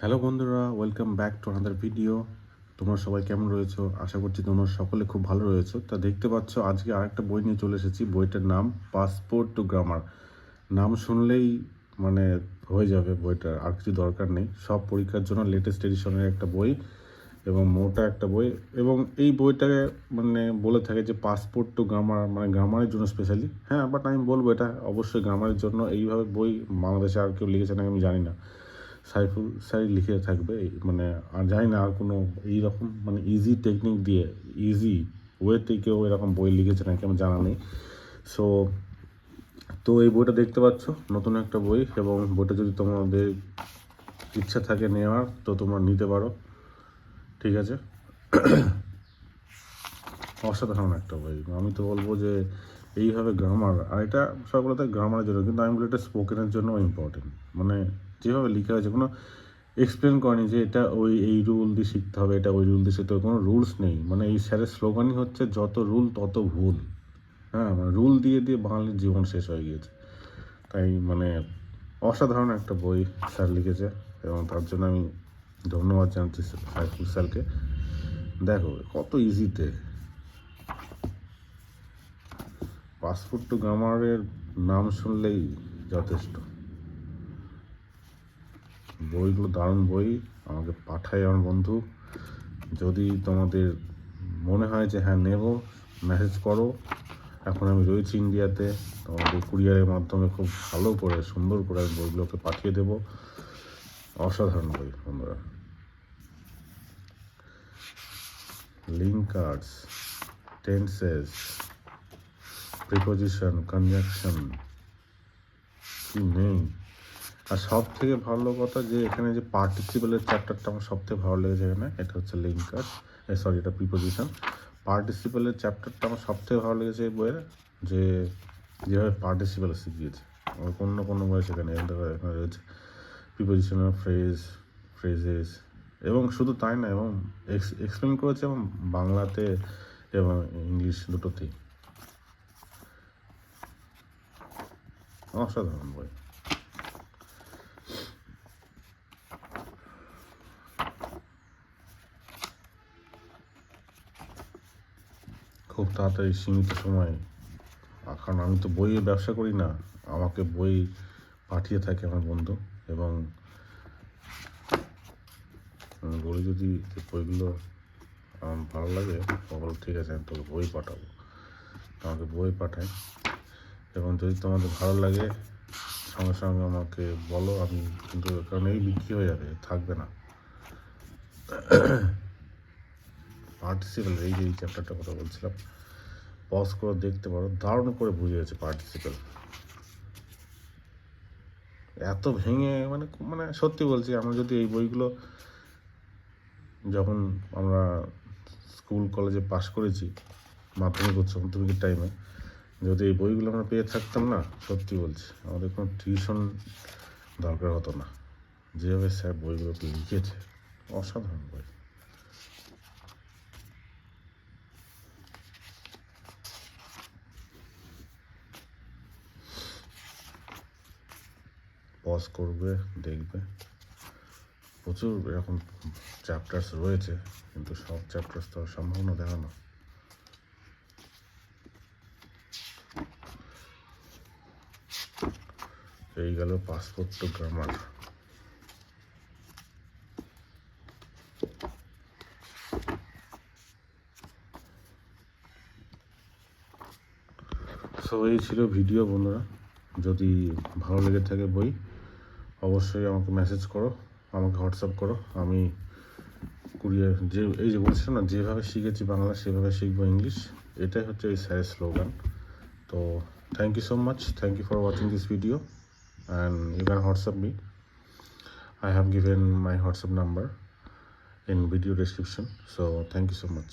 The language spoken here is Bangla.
হ্যালো বন্ধুরা, welcome back to another video. তোমরা সবাই কেমন রয়েছো? আশা করছি তোমরা সকলে খুব ভালো রয়েছো। তা দেখতে পাচ্ছ আজকে আরেকটা বই নিয়ে চলে এসেছি। বইটার নাম পাসপোর্ট টু গ্রামার। নাম শুনলেই মানে হয়ে যাবে বইটার, আর কিছু দরকার নেই। সব পরীক্ষার জন্য লেটেস্ট এডিশনের একটা বই এবং মোটা একটা বই। এবং এই বইটাকে মানে বলে থাকে যে পাসপোর্ট টু গ্রামার, মানে গ্রামারের জন্য স্পেশালি। হ্যাঁ, বাট আমি বলবো এটা অবশ্যই গ্রামারের জন্য। এইভাবে বই বাংলাদেশে আর কেউ লিখেছে না আমি জানি না। সাইফুল স্যার লিখে থাকবে, মানে আর জানি না আর কোনো এইরকম মানে ইজি টেকনিক দিয়ে ইজি ওয়েতে কেউ এরকম বই লিখেছে নাকি আমার জানা নেই। সো তো এই বইটা দেখতে পাচ্ছ, নতুন একটা বই, এবং বইটা যদি তোমাদের ইচ্ছা থাকে নেওয়ার তো তোমরা নিতে পারো, ঠিক আছে। অসাধারণ একটা বই। আমি তো বলবো যে এইভাবে গ্রামার, আর এটা সবগুলোতে গ্রামারের জন্য, কিন্তু আমি বলি এটা স্পোকেনের জন্য ইম্পর্টেন্ট। মানে যেভাবে লেখা হয়েছে, কোনো এক্সপ্লেন করেনি যে এটা এই রুল দিয়ে শিখতে হবে, এটা ওই রুল দিয়ে শিখতে হবে, কোনো রুলস নেই। মানে এই স্যারের স্লোগানই হচ্ছে যত রুল তত ভুল। হ্যাঁ, মানে রুল দিয়ে দিয়ে বাঙালির জীবন শেষ হয়ে গিয়েছে। তাই মানে অসাধারণ একটা বই স্যার লিখেছে, এবং তার জন্য আমি ধন্যবাদ জানাচ্ছি সাইফুল স্যারকে। দেখো কত ইজিতে পাসপোর্ট টু গ্রামারের নাম শুনলেই যথেষ্ট। বইগুলো দারুণ বই, আমাকে পাঠায় আমার বন্ধু। যদি তোমাদের মনে হয় যে হ্যাঁ নেব, মেসেজ করো। এখন আমি রয়েছি ইন্ডিয়াতে, তোমাদের কুরিয়ারের মাধ্যমে খুব ভালো করে সুন্দর করে আমি বইগুলোকে পাঠিয়ে দেব। অসাধারণ বই বন্ধুরা। Link cards, tenses, preposition, conjunction, কি নেই। আর সব থেকে ভালো কথা যে এখানে যে পার্টিসিপেলের চ্যাপ্টারটা আমার সব থেকে ভালো লেগেছে এখানে, এটা হচ্ছে লিঙ্ক কার্ড, সরি এটা প্রিপোজিশন। পার্টিসিপেলের চ্যাপ্টারটা আমার সব থেকে ভালো লেগেছে এই বইয়ের, যে যেভাবে পার্টিসিপেল শিখিয়েছে। আমার কোনো বই সেখানে এখানে রয়েছে প্রিপোজিশনাল ফ্রেজেস, এবং শুধু তাই না, এবং এক্সপ্লেন করেছে এবং বাংলাতে এবং ইংলিশ দুটোতেই। অসাধারণ বই। খুব তাড়াতাড়ি সীমিত সময়, কারণ আমি তো বইয়ের ব্যবসা করি না, আমাকে বই পাঠিয়ে থাকে আমার বন্ধু, এবং আমি বলি যদি বইগুলো আমার ভালো লাগে, বলো ঠিক আছে আমি তোকে বই পাঠাবো। আমাকে বই পাঠায়, এবং যদি তোমাদের ভালো লাগে সঙ্গে সঙ্গে আমাকে বলো, আমি কিন্তু, কারণ এই বিক্রি হয়ে যাবে, থাকবে না। পার্টিসিপেল, এই যে এই চ্যাপ্টারটা কথা বলছিলাম, পজ করে দেখতে পারো, দারুণ করে বুঝিয়েছে পার্টিসিপেল। এত ভেঙে মানে মানে সত্যি বলছি, আমরা যদি এই বইগুলো যখন আমরা স্কুল কলেজে পাশ করেছি, মাধ্যমিক উচ্চ মাধ্যমিকের টাইমে, যদি এই বইগুলো আমরা পেয়ে থাকতাম না, সত্যি বলছি আমাদের কোনো টিউশন দরকার হতো না। যেভাবে স্যার বইগুলোকে লিখেছে, অসাধারণ বই। পজ করবে, দেখবে, প্রচুর এরকম চ্যাপ্টার্স রয়েছে, কিন্তু সব চ্যাপ্টার্স তো সম্ভব না দেখানো। এই গেল পাসপোর্ট টু গ্রামার। সো এই ছিল ভিডিও বন্ধুরা। যদি ভালো লেগে থাকে বই, অবশ্যই আমাকে মেসেজ করো, আমাকে হোয়াটসঅ্যাপ করো। আমি কুরিয়ার, যে এই যে বলছিলাম না, যেভাবে শিখেছি বাংলা সেভাবে শিখবো ইংলিশ, এটাই হচ্ছে এই স্যারের স্লোগান। তো thank you so much, thank you for watching this video, and you can WhatsApp me. I have given my WhatsApp number in video description. So thank you so much.